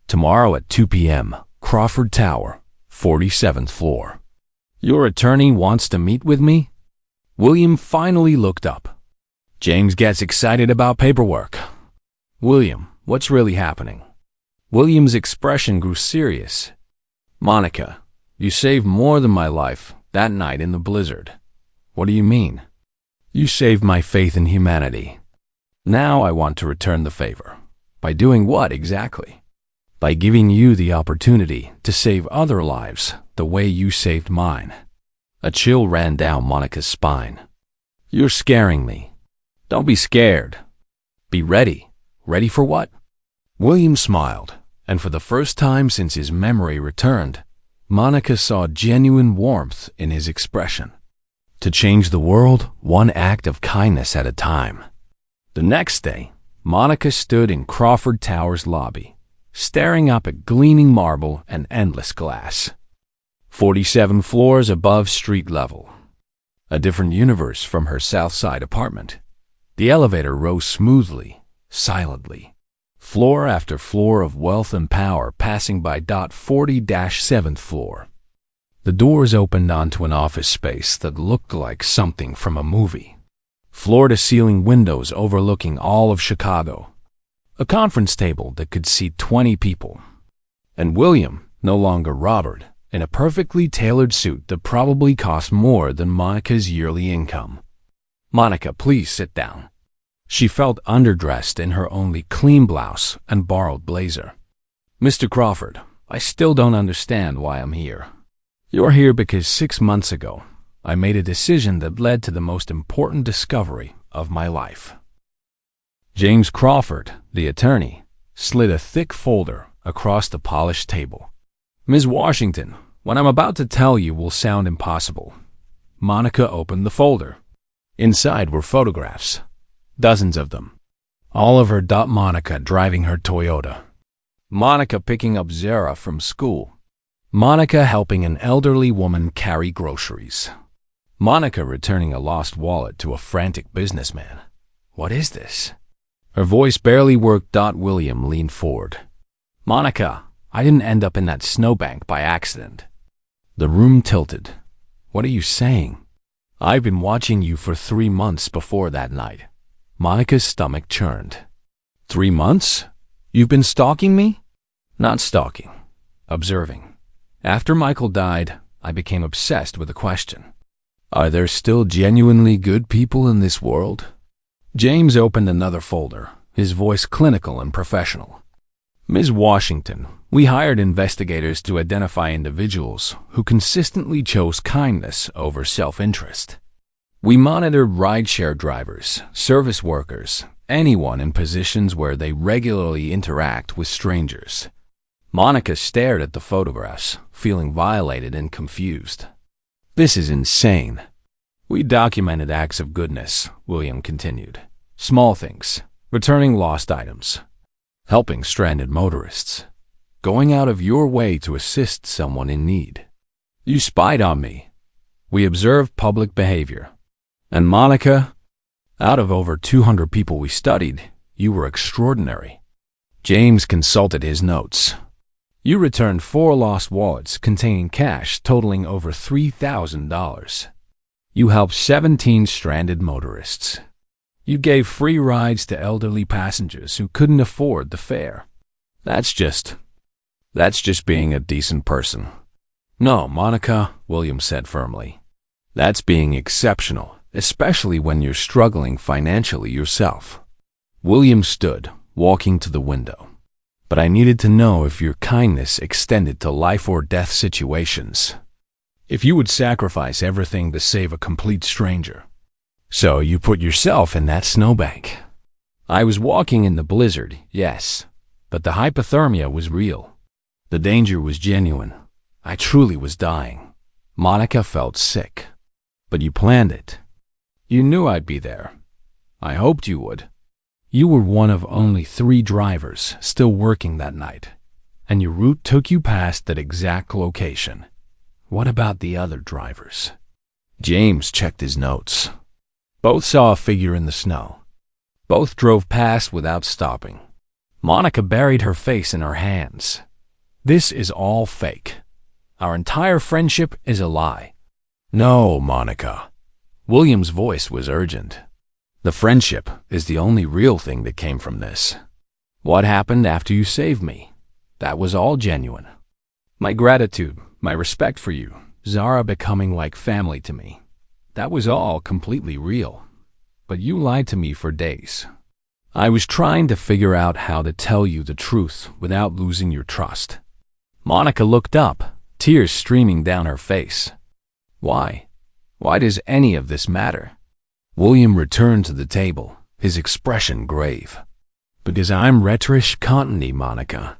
Tomorrow at 2 p.m., Crawford Tower, 47th floor. Your attorney wants to meet with me? William finally looked up. James gets excited about paperwork. William, what's really happening? William's expression grew serious. Monica, you saved more than my life that night in the blizzard. What do you mean? You saved my faith in humanity. Now I want to return the favor. By doing what exactly? By giving you the opportunity to save other lives the way you saved mine. A chill ran down Monica's spine. You're scaring me. Don't be scared. Be ready. Ready for what? William smiled, and for the first time since his memory returned, Monica saw genuine warmth in his expression. To change the world, one act of kindness at a time. The next day, Monica stood in Crawford Tower's lobby, staring up at gleaming marble and endless glass. 47 floors above street level. A different universe from her South Side apartment. The elevator rose smoothly, silently. Floor after floor of wealth and power passing by. 40-7th floor. The doors opened onto an office space that looked like something from a movie. Floor-to-ceiling windows overlooking all of Chicago. A conference table that could seat 20 people. And William, no longer Robert, in a perfectly tailored suit that probably cost more than Monica's yearly income. Monica, please sit down. She felt underdressed in her only clean blouse and borrowed blazer. Mr. Crawford, I still don't understand why I'm here. You're here because 6 months ago, I made a decision that led to the most important discovery of my life. James Crawford, the attorney, slid a thick folder across the polished table. Ms. Washington, what I'm about to tell you will sound impossible. Monica opened the folder. Inside were photographs, dozens of them. All of her. Monica driving her Toyota. Monica picking up Zara from school. Monica helping an elderly woman carry groceries. Monica returning a lost wallet to a frantic businessman. What is this? Her voice barely worked. William leaned forward. Monica, I didn't end up in that snowbank by accident. The room tilted. What are you saying? I've been watching you for 3 months before that night. Monica's stomach churned. 3 months? You've been stalking me? Not stalking. Observing. After Michael died, I became obsessed with the question. Are there still genuinely good people in this world? James opened another folder, his voice clinical and professional. Ms. Washington, we hired investigators to identify individuals who consistently chose kindness over self-interest. We monitored rideshare drivers, service workers, anyone in positions where they regularly interact with strangers. Monica stared at the photographs, feeling violated and confused. This is insane. We documented acts of goodness, William continued. Small things, returning lost items, helping stranded motorists. going out of your way to assist someone in need. You spied on me. We observed public behavior. And Monica, out of over 200 people we studied, you were extraordinary. James consulted his notes. You returned 4 lost wallets containing cash totaling over $3,000. You helped 17 stranded motorists. You gave free rides to elderly passengers who couldn't afford the fare. That's just being a decent person. No, Monica, William said firmly. That's being exceptional, especially when you're struggling financially yourself. William stood, walking to the window. But I needed to know if your kindness extended to life or death situations. If you would sacrifice everything to save a complete stranger. So you put yourself in that snowbank. I was walking in the blizzard, yes, but the hypothermia was real. The danger was genuine. I truly was dying. Monica felt sick. But you planned it. You knew I'd be there. I hoped you would. You were one of only 3 drivers still working that night, and your route took you past that exact location. What about the other drivers? James checked his notes. Both saw a figure in the snow. Both drove past without stopping. Monica buried her face in her hands. This is all fake. Our entire friendship is a lie. No, Monica. William's voice was urgent. The friendship is the only real thing that came from this. What happened after you saved me? That was all genuine. My gratitude, my respect for you, Zara becoming like family to me. That was all completely real. But you lied to me for days. I was trying to figure out how to tell you the truth without losing your trust. Monica looked up, tears streaming down her face. Why? Why does any of this matter? William returned to the table, his expression grave. Because I'm retrish contini, Monica.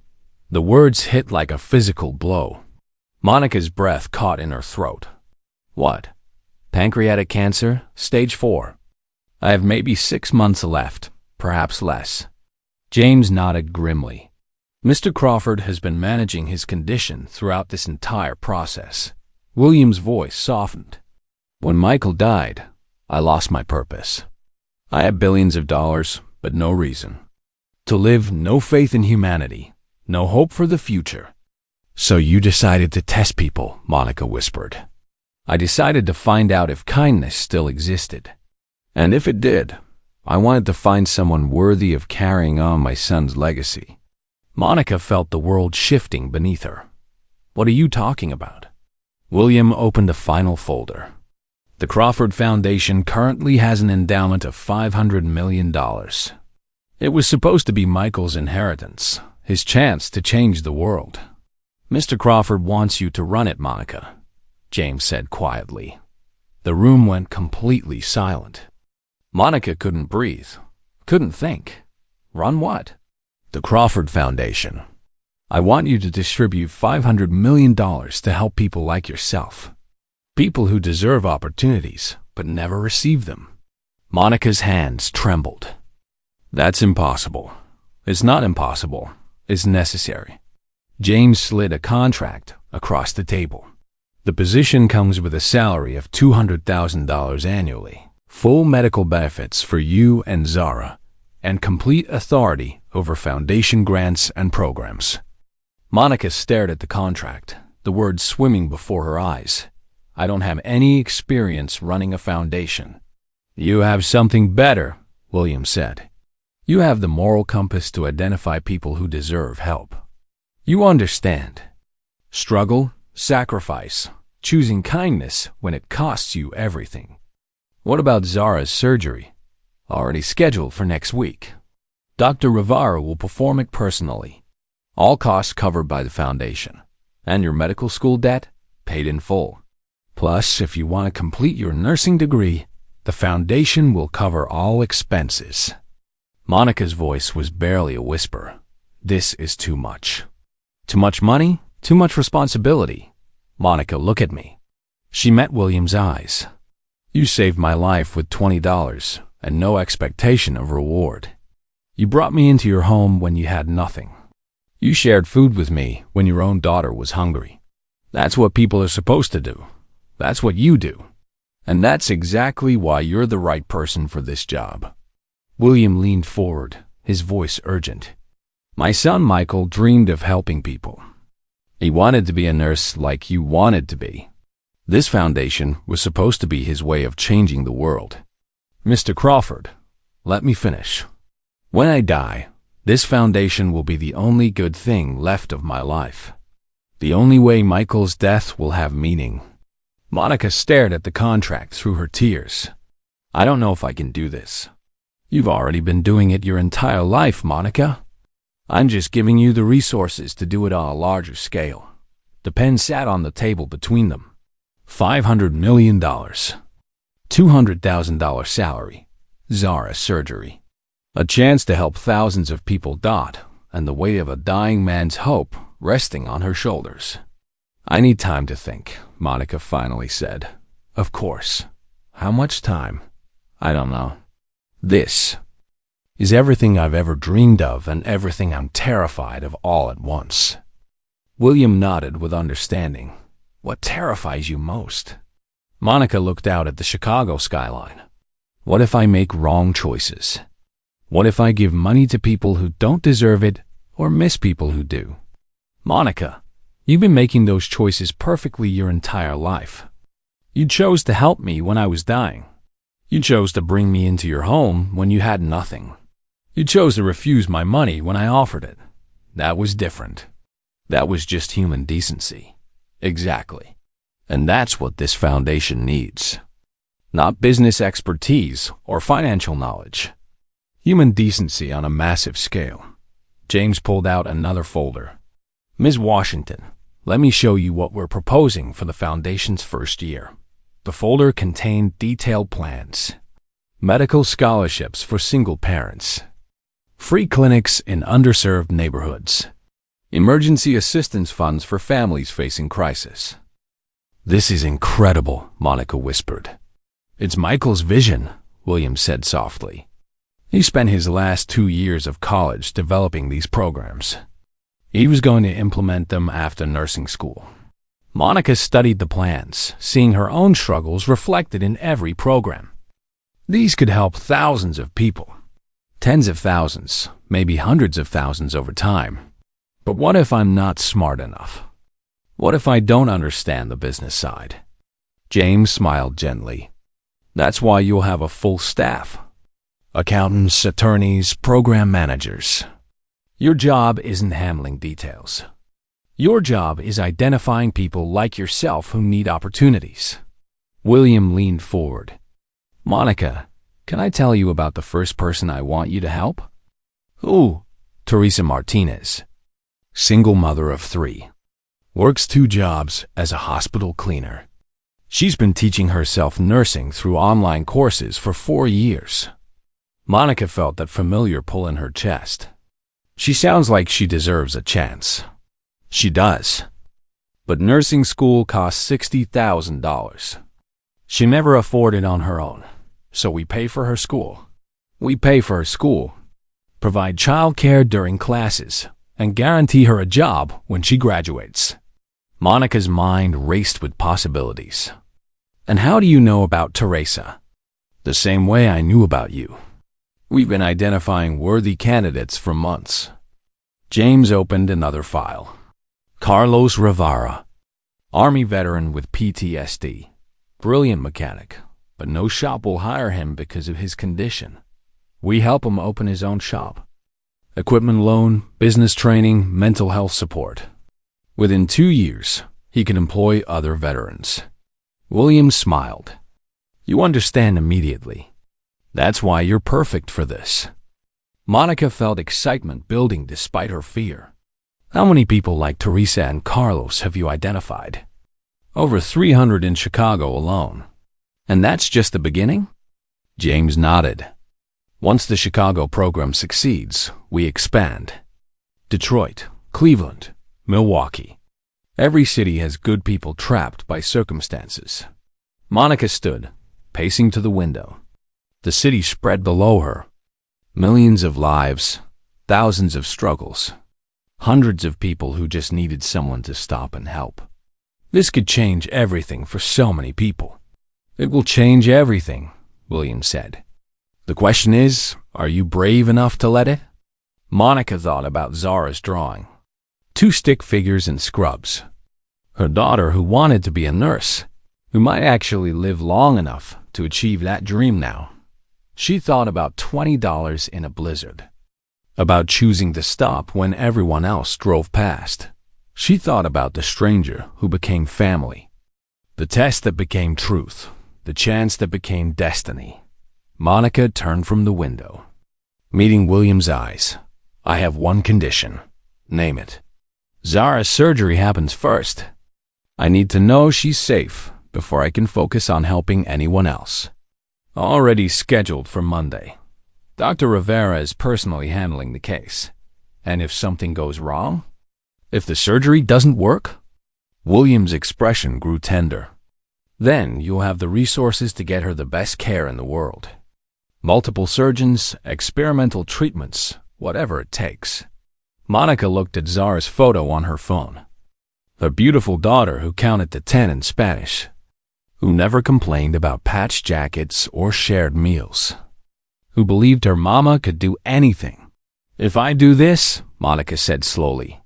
The words hit like a physical blow. Monica's breath caught in her throat. What? Pancreatic cancer, stage 4. I have maybe 6 months left, perhaps less. James nodded grimly. Mr. Crawford has been managing his condition throughout this entire process. William's voice softened. When Michael died, I lost my purpose. I had billions of dollars, but no reason. To live, no faith in humanity, no hope for the future. So you decided to test people, Monica whispered. I decided to find out if kindness still existed. And if it did, I wanted to find someone worthy of carrying on my son's legacy. Monica felt the world shifting beneath her. What are you talking about? William opened a final folder. The Crawford Foundation currently has an endowment of $500 million. It was supposed to be Michael's inheritance, his chance to change the world. Mr. Crawford wants you to run it, Monica, James said quietly. The room went completely silent. Monica couldn't breathe, couldn't think. Run what? The Crawford Foundation. I want you to distribute $500 million to help people like yourself. People who deserve opportunities, but never receive them. Monica's hands trembled. That's impossible. It's not impossible. It's necessary. James slid a contract across the table. The position comes with a salary of $200,000 annually, full medical benefits for you and Zara, and complete authority over foundation grants and programs. Monica stared at the contract, the words swimming before her eyes. I don't have any experience running a foundation. You have something better, William said. You have the moral compass to identify people who deserve help. You understand. Struggle, sacrifice, choosing kindness when it costs you everything. What about Zara's surgery? Already scheduled for next week. Dr. Rivara will perform it personally. All costs covered by the foundation. And your medical school debt paid in full. Plus, if you want to complete your nursing degree, the foundation will cover all expenses. Monica's voice was barely a whisper. This is too much. Too much money, too much responsibility. Monica, look at me. She met William's eyes. You saved my life with $20 and no expectation of reward. You brought me into your home when you had nothing. You shared food with me when your own daughter was hungry. That's what people are supposed to do. That's what you do. And that's exactly why you're the right person for this job. William leaned forward, his voice urgent. My son Michael dreamed of helping people. He wanted to be a nurse like you wanted to be. This foundation was supposed to be his way of changing the world. Mr. Crawford, let me finish. When I die, this foundation will be the only good thing left of my life. The only way Michael's death will have meaning. Monica stared at the contract through her tears. I don't know if I can do this. You've already been doing it your entire life, Monica. I'm just giving you the resources to do it on a larger scale. The pen sat on the table between them. $500 million. $200,000 salary. Zara surgery. A chance to help thousands of people. And the weight of a dying man's hope resting on her shoulders. I need time to think, Monica finally said. Of course. How much time? I don't know. This is everything I've ever dreamed of and everything I'm terrified of all at once. William nodded with understanding. What terrifies you most? Monica looked out at the Chicago skyline. What if I make wrong choices? What if I give money to people who don't deserve it or miss people who do? Monica, you've been making those choices perfectly your entire life. You chose to help me when I was dying. You chose to bring me into your home when you had nothing. You chose to refuse my money when I offered it. That was different. That was just human decency. Exactly. And that's what this foundation needs. Not business expertise or financial knowledge. Human decency on a massive scale. James pulled out another folder. Ms. Washington, let me show you what we're proposing for the foundation's first year. The folder contained detailed plans. Medical scholarships for single parents. Free clinics in underserved neighborhoods. Emergency assistance funds for families facing crisis. This is incredible, Monica whispered. It's Michael's vision, William said softly. He spent his last 2 years of college developing these programs. He was going to implement them after nursing school. Monica studied the plans, seeing her own struggles reflected in every program. These could help thousands of people. Tens of thousands, maybe hundreds of thousands over time. But what if I'm not smart enough? What if I don't understand the business side? James smiled gently. That's why you'll have a full staff. Accountants, attorneys, program managers. Your job isn't handling details. Your job is identifying people like yourself who need opportunities. William leaned forward. Monica, can I tell you about the first person I want you to help? Who? Teresa Martinez. Single mother of 3. Works 2 jobs as a hospital cleaner. She's been teaching herself nursing through online courses for 4 years. Monica felt that familiar pull in her chest. She sounds like she deserves a chance. She does. But nursing school costs $60,000. She never afforded it on her own, so we pay for her school. We pay for her school, provide childcare during classes, and guarantee her a job when she graduates. Monica's mind raced with possibilities. And how do you know about Teresa? The same way I knew about you. We've been identifying worthy candidates for months. James opened another file. Carlos Rivera, Army veteran with PTSD. Brilliant mechanic, but no shop will hire him because of his condition. We help him open his own shop. Equipment loan, business training, mental health support. Within 2 years, he can employ other veterans. William smiled. You understand immediately. That's why you're perfect for this. Monica felt excitement building despite her fear. How many people like Teresa and Carlos have you identified? Over 300 in Chicago alone. And that's just the beginning? James nodded. Once the Chicago program succeeds, we expand. Detroit, Cleveland, Milwaukee. Every city has good people trapped by circumstances. Monica stood, pacing to the window. The city spread below her. Millions of lives, thousands of struggles. Hundreds of people who just needed someone to stop and help. This could change everything for so many people. It will change everything, William said. The question is, are you brave enough to let it? Monica thought about Zara's drawing. 2 stick figures in scrubs. Her daughter who wanted to be a nurse, who might actually live long enough to achieve that dream now. She thought about $20 in a blizzard. About choosing to stop when everyone else drove past. She thought about the stranger who became family. The test that became truth. The chance that became destiny. Monica turned from the window. Meeting William's eyes. I have one condition. Name it. Zara's surgery happens first. I need to know she's safe before I can focus on helping anyone else. Already scheduled for Monday. Dr. Rivera is personally handling the case. And if something goes wrong? If the surgery doesn't work? William's expression grew tender. Then you'll have the resources to get her the best care in the world. Multiple surgeons, experimental treatments, whatever it takes. Monica looked at Zara's photo on her phone. Her beautiful daughter who counted to 10 in Spanish. Who never complained about patch jackets or shared meals. Who believed her mama could do anything. If I do this, Monica said slowly,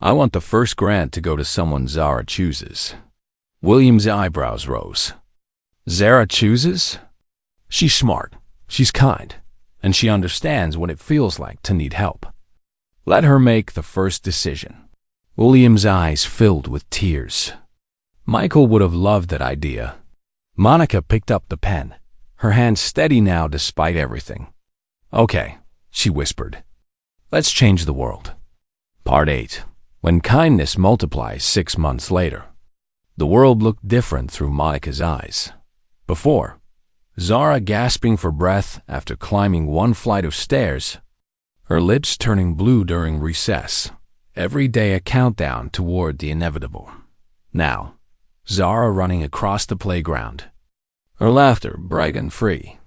I want the first grant to go to someone Zara chooses. William's eyebrows rose. Zara chooses? She's smart, she's kind, and she understands what it feels like to need help. Let her make the first decision. William's eyes filled with tears. Michael would have loved that idea. Monica picked up the pen, her hand steady now despite everything. Okay, she whispered. Let's change the world. Part 8. When kindness multiplies 6 months later. The world looked different through Monica's eyes. Before, Zara gasping for breath after climbing 1 flight of stairs, her lips turning blue during recess, every day a countdown toward the inevitable. Now, Zara running across the playground, her laughter bright and free.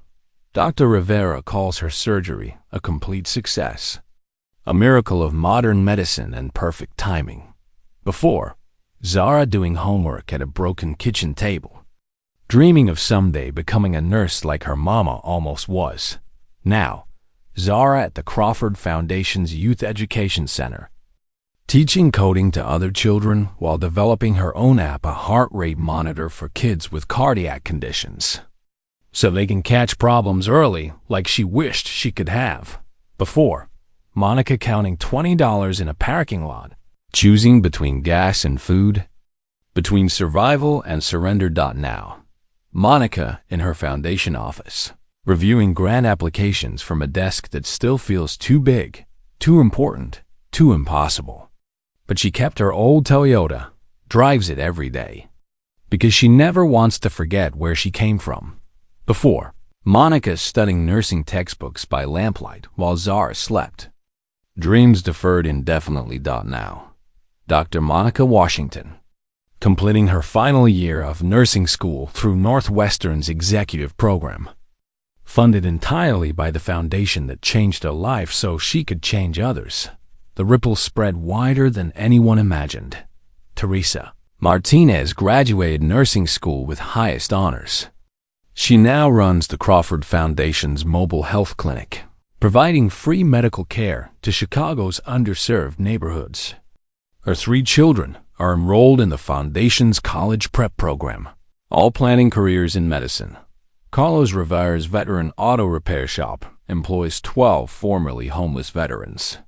Dr. Rivera calls her surgery a complete success, a miracle of modern medicine and perfect timing. Before, Zara doing homework at a broken kitchen table, dreaming of someday becoming a nurse like her mama almost was. Now, Zara at the Crawford Foundation's Youth Education Center, teaching coding to other children while developing her own app, a heart rate monitor for kids with cardiac conditions, so they can catch problems early like she wished she could have. Before, Monica counting $20 in a parking lot, choosing between gas and food, between survival and surrender. Now, Monica in her foundation office, reviewing grant applications from a desk that still feels too big, too important, too impossible. But she kept her old Toyota, drives it every day, because she never wants to forget where she came from. Before, Monica studying nursing textbooks by lamplight while Zara slept. Dreams deferred indefinitely. Now, Dr. Monica Washington, completing her final year of nursing school through Northwestern's executive program, funded entirely by the foundation that changed her life so she could change others. The ripple spread wider than anyone imagined. Teresa Martinez graduated nursing school with highest honors. She now runs the Crawford Foundation's mobile health clinic, providing free medical care to Chicago's underserved neighborhoods. Her 3 children are enrolled in the Foundation's college prep program, all planning careers in medicine. Carlos Rivera's veteran auto repair shop employs 12 formerly homeless veterans.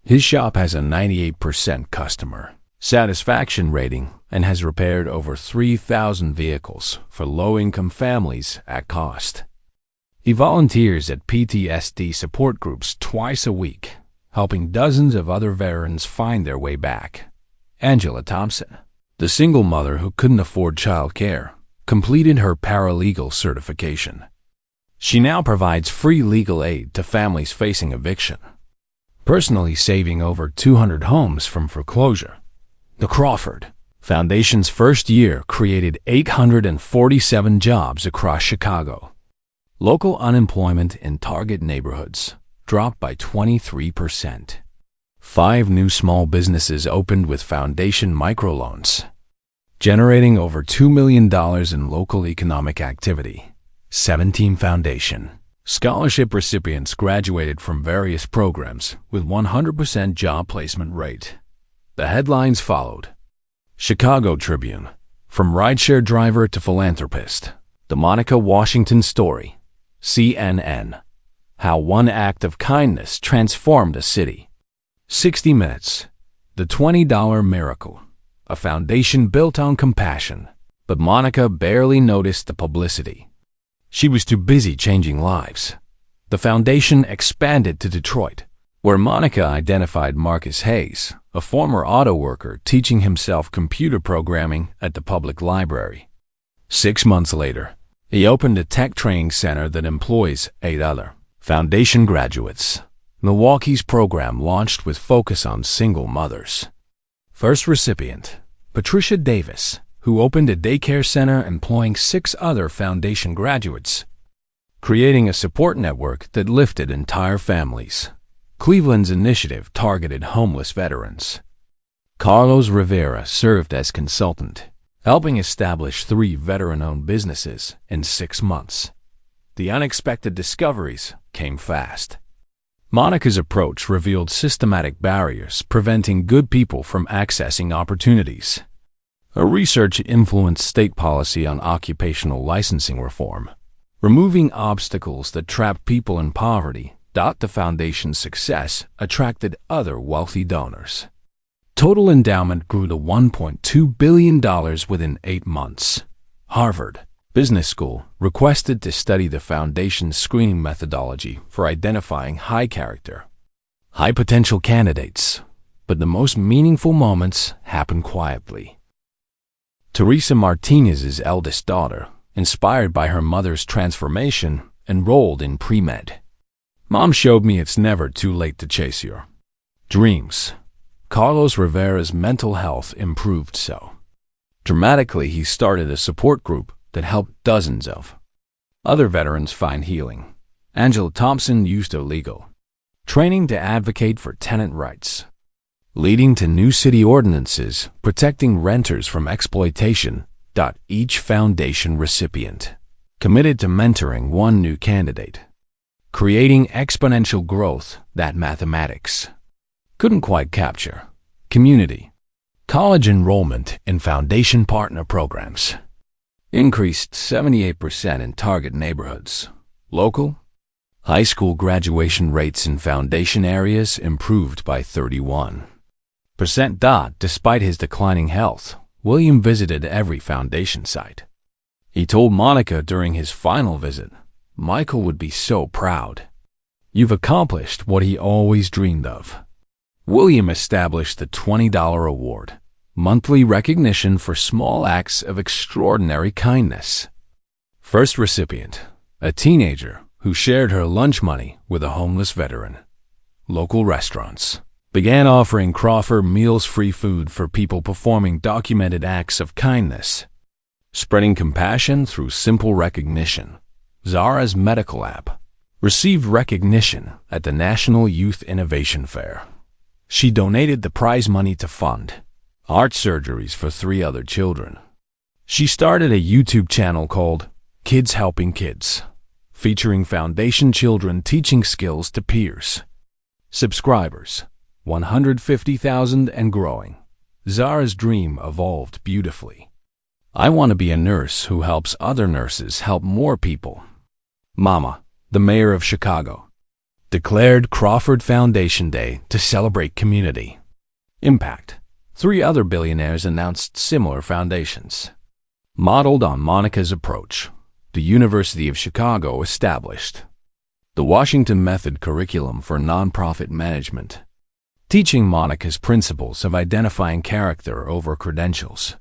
His shop has a 98% customer satisfaction rating and has repaired over 3,000 vehicles for low-income families at cost. He volunteers at PTSD support groups twice a week, helping dozens of other veterans find their way back. Angela Thompson, the single mother who couldn't afford child care, completed her paralegal certification. She now provides free legal aid to families facing eviction, personally saving over 200 homes from foreclosure. The Crawford Foundation's first year created 847 jobs across Chicago. Local unemployment in target neighborhoods dropped by 23%. 5 new small businesses opened with foundation microloans, generating over $2 million in local economic activity. 17 foundation scholarship recipients graduated from various programs with 100% job placement rate. The headlines followed. Chicago Tribune, from rideshare driver to philanthropist. The Monica Washington story. CNN, how one act of kindness transformed a city. 60 Minutes, the $20 miracle, a foundation built on compassion. But Monica barely noticed the publicity. She was too busy changing lives. The foundation expanded to Detroit, where Monica identified Marcus Hayes, a former auto worker teaching himself computer programming at the public library. 6 months later, he opened a tech training center that employs 8 other foundation graduates. Milwaukee's program launched with focus on single mothers. First recipient, Patricia Davis, who opened a daycare center employing 6 other foundation graduates, creating a support network that lifted entire families. Cleveland's initiative targeted homeless veterans. Carlos Rivera served as consultant, helping establish 3 veteran-owned businesses in 6 months. The unexpected discoveries came fast. Monica's approach revealed systematic barriers preventing good people from accessing opportunities. Her research influenced state policy on occupational licensing reform, removing obstacles that trapped people in poverty. The foundation's success attracted other wealthy donors. Total endowment grew to $1.2 billion within 8 months. Harvard Business School requested to study the foundation's screening methodology for identifying high-character, high-potential candidates, but the most meaningful moments happened quietly. Teresa Martinez's eldest daughter, inspired by her mother's transformation, enrolled in pre-med. Mom showed me it's never too late to chase your dreams. Carlos Rivera's mental health improved so dramatically he started a support group that helped dozens of other veterans find healing. Angela Thompson used her legal training to advocate for tenant rights, leading to new city ordinances protecting renters from exploitation. Each foundation recipient committed to mentoring 1 new candidate, creating exponential growth that mathematics couldn't quite capture. Community college enrollment in foundation partner programs increased 78% in target neighborhoods. Local high school graduation rates in foundation areas improved by 31%. Despite his declining health, William visited every foundation site. He told Monica during his final visit, Michael would be so proud. You've accomplished what he always dreamed of. William established the $20 award, monthly recognition for small acts of extraordinary kindness. First recipient, a teenager who shared her lunch money with a homeless veteran. Local restaurants began offering Crawford meals-free food for people performing documented acts of kindness, spreading compassion through simple recognition. Zara's medical app received recognition at the National Youth Innovation Fair. She donated the prize money to fund heart surgeries for 3 other children. She started a YouTube channel called Kids Helping Kids, featuring foundation children teaching skills to peers. Subscribers 150,000 and growing. Zara's dream evolved beautifully. I want to be a nurse who helps other nurses help more people. Mama, the mayor of Chicago, declared Crawford Foundation Day to celebrate community impact. 3 other billionaires announced similar foundations. Modeled on Monica's approach, the University of Chicago established the Washington Method curriculum for nonprofit management, teaching Monica's principles of identifying character over credentials.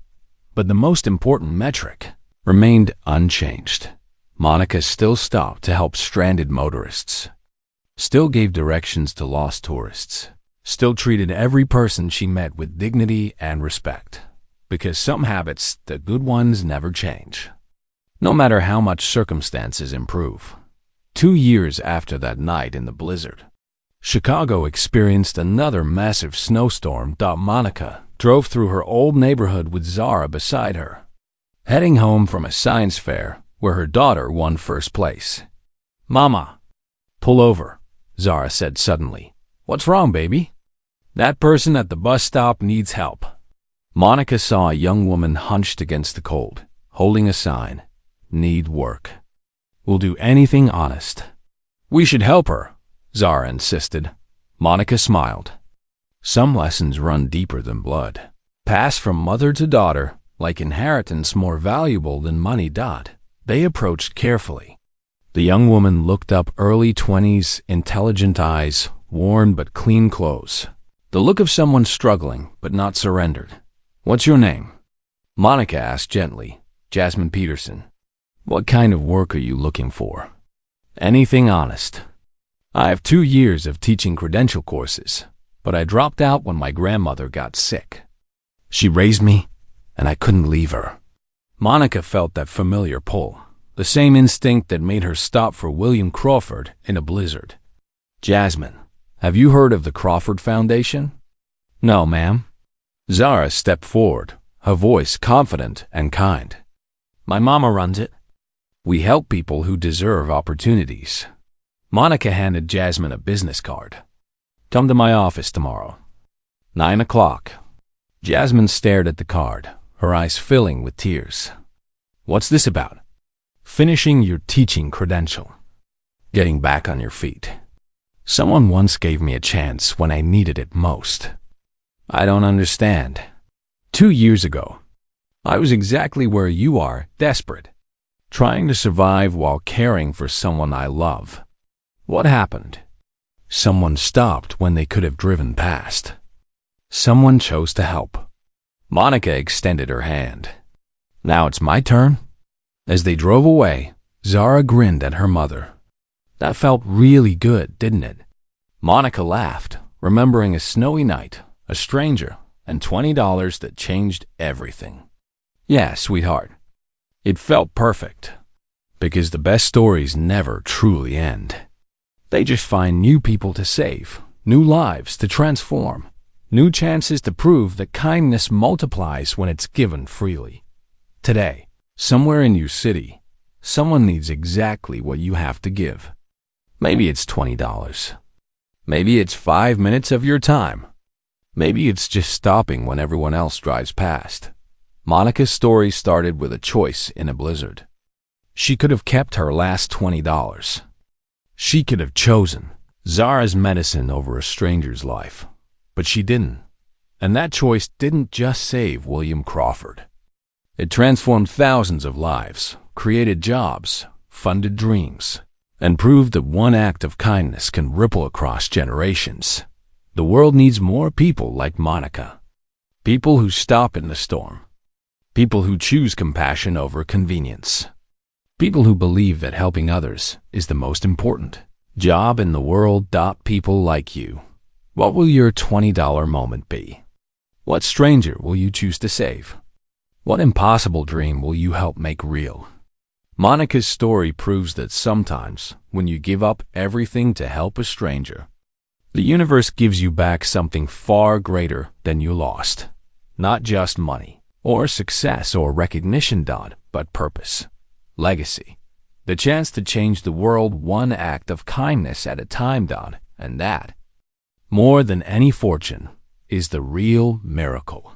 But the most important metric remained unchanged. Monica still stopped to help stranded motorists, still gave directions to lost tourists, still treated every person she met with dignity and respect. Because some habits, the good ones, never change, no matter how much circumstances improve. 2 years after that night in the blizzard, Chicago experienced another massive snowstorm. Monica drove through her old neighborhood with Zara beside her, heading home from a science fair where her daughter won first place. "Mama, pull over," Zara said suddenly. "What's wrong, baby?" "That person at the bus stop needs help." Monica saw a young woman hunched against the cold, holding a sign, "Need work." "We'll do anything honest." "We should help her," Zara insisted. Monica smiled. Some lessons run deeper than blood, pass from mother to daughter, like inheritance more valuable than money. They approached carefully. The young woman looked up, early 20s, intelligent eyes, worn but clean clothes. The look of someone struggling but not surrendered. "What's your name?" Monica asked gently. "Jasmine Peterson." "What kind of work are you looking for?" "Anything honest." "I have 2 years of teaching credential courses, but I dropped out when my grandmother got sick. She raised me, and I couldn't leave her." Monica felt that familiar pull, the same instinct that made her stop for William Crawford in a blizzard. "Jasmine, have you heard of the Crawford Foundation?" "No, ma'am." Zara stepped forward, her voice confident and kind. "My mama runs it. We help people who deserve opportunities." Monica handed Jasmine a business card. "Come to my office tomorrow, 9 o'clock. Jasmine stared at the card, her eyes filling with tears. "What's this about?" "Finishing your teaching credential. Getting back on your feet. Someone once gave me a chance when I needed it most." "I don't understand." 2 years ago, I was exactly where you are, desperate, trying to survive while caring for someone I love. What happened? Someone stopped when they could have driven past. Someone chose to help." Monica extended her hand. "Now it's my turn." As they drove away, Zara grinned at her mother. "That felt really good, didn't it?" Monica laughed, remembering a snowy night, a stranger, and $20 that changed everything. "Yeah, sweetheart. It felt perfect. Because the best stories never truly end. They just find new people to save, new lives to transform, new chances to prove that kindness multiplies when it's given freely. Today, somewhere in your city, someone needs exactly what you have to give. Maybe it's $20. Maybe it's 5 minutes of your time. Maybe it's just stopping when everyone else drives past." Monica's story started with a choice in a blizzard. She could have kept her last $20. She could have chosen Zara's medicine over a stranger's life, but she didn't. And that choice didn't just save William Crawford. It transformed thousands of lives, created jobs, funded dreams, and proved that one act of kindness can ripple across generations. The world needs more people like Monica. People who stop in the storm. People who choose compassion over convenience. People who believe that helping others is the most important job in the world. People like you. What will your $20 moment be? What stranger will you choose to save? What impossible dream will you help make real? Monica's story proves that sometimes, when you give up everything to help a stranger, the universe gives you back something far greater than you lost. Not just money, or success, or recognition, but purpose, legacy, the chance to change the world one act of kindness at a time, and that, more than any fortune, is the real miracle.